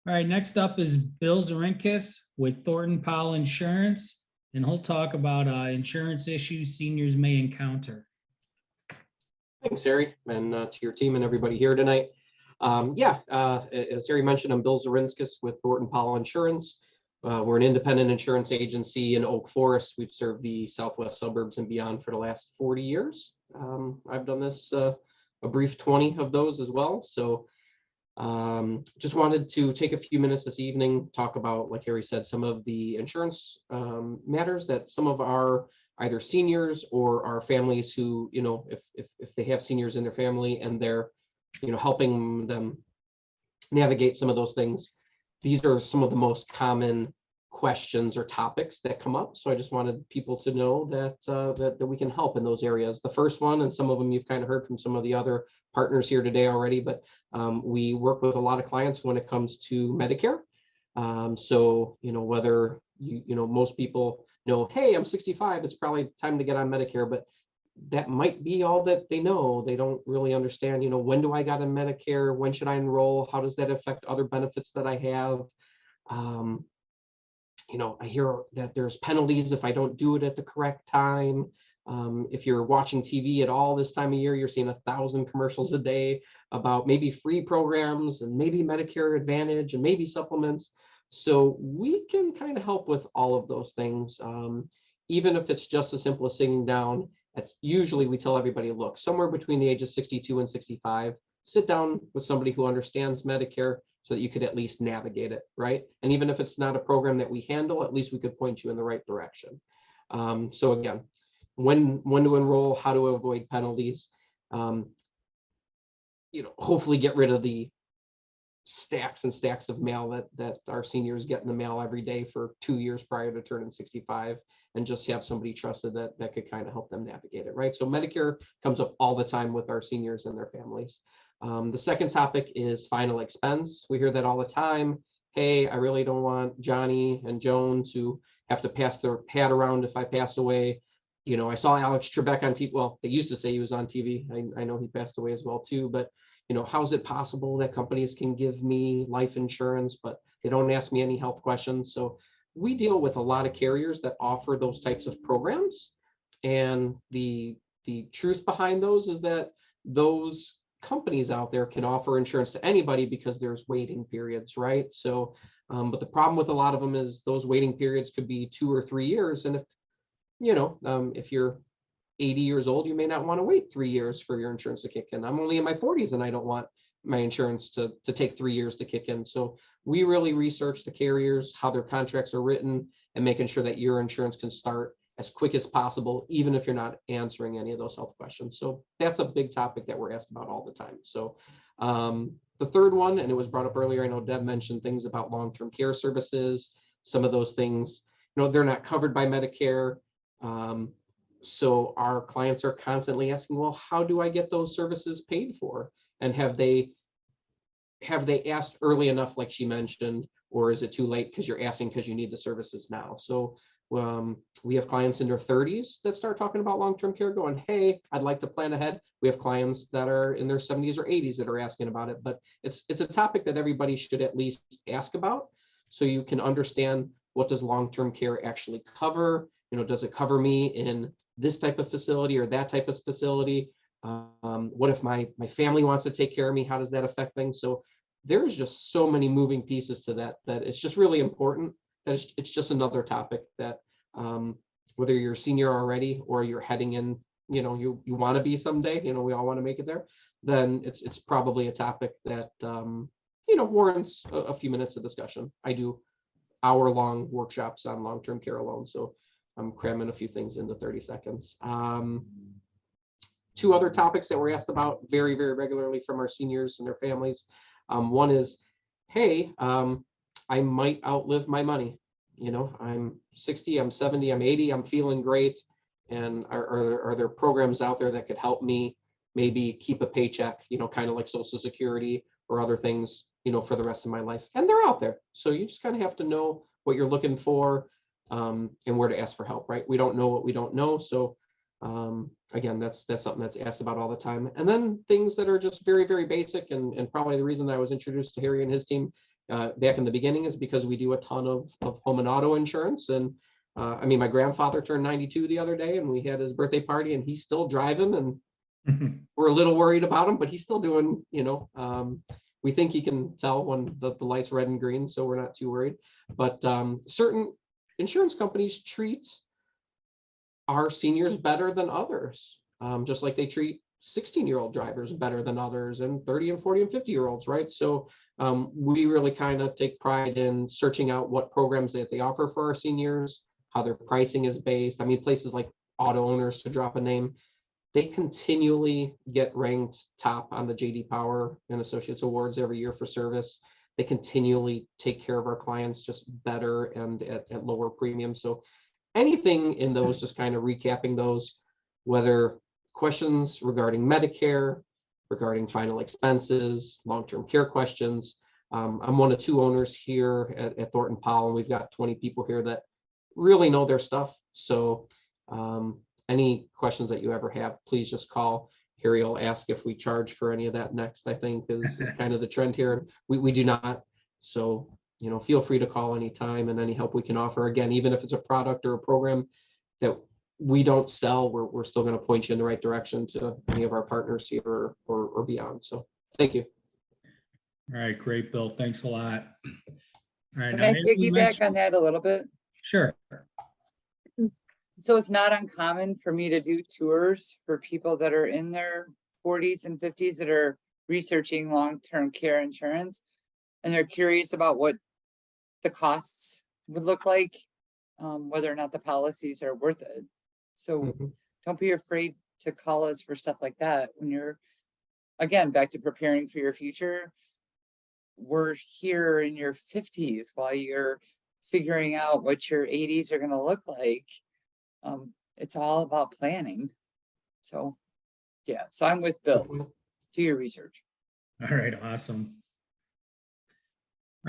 All right, next up is Bill Zerinskas with Thornton Powell Insurance, and he'll talk about insurance issues seniors may encounter. Thanks, Harry, and to your team and everybody here tonight. As Harry mentioned, I'm Bill Zerinskas with Thornton Powell Insurance. We're an independent insurance agency in Oak Forest. We've served the southwest suburbs and beyond for the last 40 years. I've done this a brief 20 of those as well. So just wanted to take a few minutes this evening, talk about, like Harry said, some of the insurance matters that some of our either seniors or our families who, if they have seniors in their family and they're, helping them navigate some of those things. These are some of the most common questions or topics that come up. So I just wanted people to know that we can help in those areas. The first one, and some of them you've kind of heard from some of the other partners here today already, but we work with a lot of clients when it comes to Medicare. Whether most people know, hey, I'm 65, it's probably time to get on Medicare, but that might be all that they know. They don't really understand, when do I got on Medicare? When should I enroll? How does that affect other benefits that I have? I hear that there's penalties if I don't do it at the correct time. If you're watching TV at all this time of year, you're seeing 1,000 commercials a day about maybe free programs and maybe Medicare Advantage and maybe supplements. So we can kind of help with all of those things. Even if it's just as simple as sitting down, that's usually we tell everybody, look, somewhere between the age of 62 and 65, sit down with somebody who understands Medicare so that you could at least navigate it, right? And even if it's not a program that we handle, at least we could point you in the right direction. So again, when to enroll, how to avoid penalties, hopefully get rid of the stacks and stacks of mail that our seniors get in the mail every day for 2 years prior to turning 65, and just have somebody trusted that could kind of help them navigate it, right? So Medicare comes up all the time with our seniors and their families. The second topic is final expense. We hear that all the time. Hey, I really don't want Johnny and Joan to have to pass their hat around if I pass away. I saw Alex Trebek on TV. Well, they used to say he was on TV. I know he passed away as well too, but how is it possible that companies can give me life insurance, but they don't ask me any health questions? So we deal with a lot of carriers that offer those types of programs. And the truth behind those is that those companies out there can offer insurance to anybody because there's waiting periods, right? So, but the problem with a lot of them is those waiting periods could be 2 or 3 years. And if you're 80 years old, you may not want to wait 3 years for your insurance to kick in. I'm only in my 40s and I don't want my insurance to take 3 years to kick in. So we really research the carriers, how their contracts are written, and making sure that your insurance can start as quick as possible, even if you're not answering any of those health questions. So that's a big topic that we're asked about all the time. So the third one, and it was brought up earlier, I know Deb mentioned things about long-term care services. Some of those things, they're not covered by Medicare. So our clients are constantly asking, well, how do I get those services paid for? And have they asked early enough, like she mentioned, or is it too late because you're asking because you need the services now? So we have clients in their 30s that start talking about long-term care going, hey, I'd like to plan ahead. We have clients that are in their 70s or 80s that are asking about it, but it's a topic that everybody should at least ask about so you can understand, what does long-term care actually cover? Does it cover me in this type of facility or that type of facility? What if my family wants to take care of me? How does that affect things? So there's just so many moving pieces to that it's just really important that it's just another topic that whether you're a senior already or you're heading in, you want to be someday, we all want to make it there, then it's probably a topic that warrants a few minutes of discussion. I do hour-long workshops on long-term care alone, so I'm cramming a few things into 30 seconds. 2 other topics that we're asked about very, very regularly from our seniors and their families. One is, hey, I might outlive my money. I'm 60, I'm 70, I'm 80, I'm feeling great. And are there programs out there that could help me maybe keep a paycheck, kind of like Social Security or other things, for the rest of my life? And they're out there. So you just kind of have to know what you're looking for and where to ask for help, right? We don't know what we don't know. So again, that's something that's asked about all the time. And then things that are just very, very basic, and probably the reason that I was introduced to Harry and his team, back in the beginning is because we do a ton of home and auto insurance. And I mean, my grandfather turned 92 the other day, and we had his birthday party, and he's still driving, and we're a little worried about him, but he's still doing, we think he can tell when the light's red and green, so we're not too worried. But certain insurance companies treat our seniors better than others, just like they treat 16-year-old drivers better than others, and 30 and 40 and 50-year-olds, right? So we really kind of take pride in searching out what programs that they offer for our seniors, how their pricing is based. I mean, places like Auto Owners, to drop a name, they continually get ranked top on the JD Power and Associates Awards every year for service. They continually take care of our clients just better and at lower premiums. So anything in those, just kind of recapping those, whether questions regarding Medicare, regarding final expenses, long-term care questions. I'm one of 2 owners here at Thornton Powell, and we've got 20 people here that really know their stuff. So any questions that you ever have, please just call. Harry will ask if we charge for any of that next, I think is kind of the trend here. We do not. So, feel free to call anytime, and any help we can offer. Again, even if it's a product or a program that we don't sell, we're still going to point you in the right direction to any of our partners here or beyond. So thank you. All right, great, Bill. Thanks a lot. All right. Can now, I as we piggyback mentioned- on that a little bit? Sure. So it's not uncommon for me to do tours for people that are in their 40s and 50s that are researching long-term care insurance. And they're curious about what the costs would look like, whether or not the policies are worth it. So don't be afraid to call us for stuff like that when you're, again, back to preparing for your future. We're here in your 50s while you're figuring out what your 80s are going to look like. It's all about planning. So yeah, so I'm with Bill. Do your research. All right, awesome.